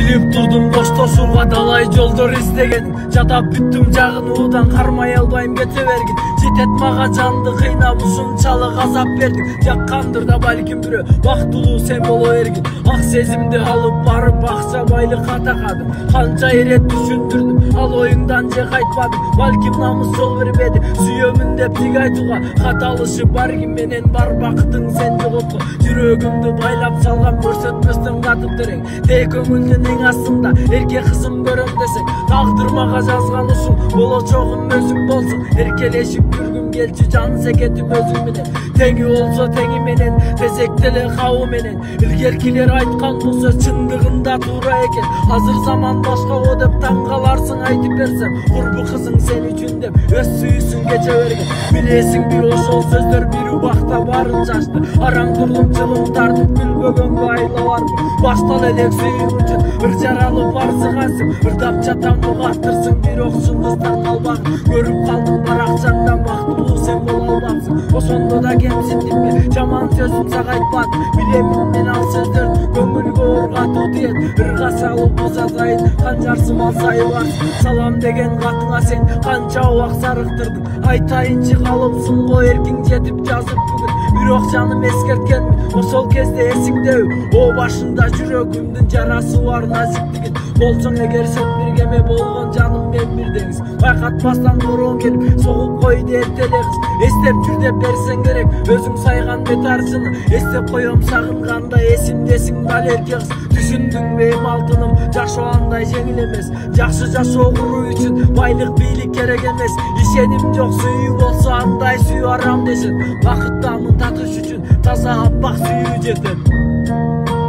Билип турдум коштошууга далай жолдор издеген. Жадап бүттүм жагын уудан кармай албайм кете бергин. Жетет мага жанды кыйнап ушунчалык азап бердиң. Жаккандыр да балким бирөө бактылуу сен боло бергин. Ак сезимди алып барып акча байлык атакадым. Канча ирет түшүндүрдүм, ал оюңдан же кайтпадым. Балким намыс жол бербеди, сүйөмүн деп тиг айтууга. Каталышып баргим менен бар бакытың сен жоготкон. Жүрөгүмдү байлап салган көрсөтмөстөн катып терең. Тээ көңүлдүн эң астында эрке кызым көрөм десең. Тагдыр мага жазган ушул болочогум өзүң болсуң. Эркелешип жүргүм келчү жан секетим өзүң менен. Теңи болсо теңи менен, тезектеле кабы менен. Илгеркилер айткан бул сөз чындыгында туура экен. Азыр заман башка деп таң каларсың айтып берсем. Курбу кызың сен үчүн деп өз сүйүүсүн кече берген. Билесиңби ошол сөздөр бир убакта барын чачты. Араң туруп жылым тартып күлбөгөнгө айлабармын. Баштан элек сүйүү үчүн ыр жаралып арзыгансың. Ырдап жатам угаттырсың, бирок чындыздан албагын. Көрүп калдым бар акчаңдан бактылуу сен боло албапсың. Ошондо да кемсиндимби, жаман сөзүм сага айтпадым. Билемин мен ал сөздөрдү көңүлгө ургатуу тиет. Ырга салып узатайын, канжарсым ал сайыбарсың. Салам деген катыңа сен канча убак сарыктырдың. Айтайынчы калыпсың го эркиң жетип жазып бүгүн. Бирок жаным эскерткенмин, ошол кезде эсиңдеби? О башында жүрөгүмдүн жарасы бар назиктигин. Болсоң эгер сен бир кеме болгон жаным мен бир деңиз. Байкатпастан борон келип согуп койду эртеле кыз. Эстеп жүр деп берсең керек өзүң сайган бет арчыны. Эстеп коем сагынганда эсимдесиң дал эрке кыз. Түшүндүңбү эми алтыным жашоогандай жеңил эмес. Жакшы жашоо куруу үчүн байлык бийлик керек эмес. Ишеним жок сүйүү болсо андай сүйүү арам дешет. Бакыттамын татыш үчүн таза аппак сүйүү жетет.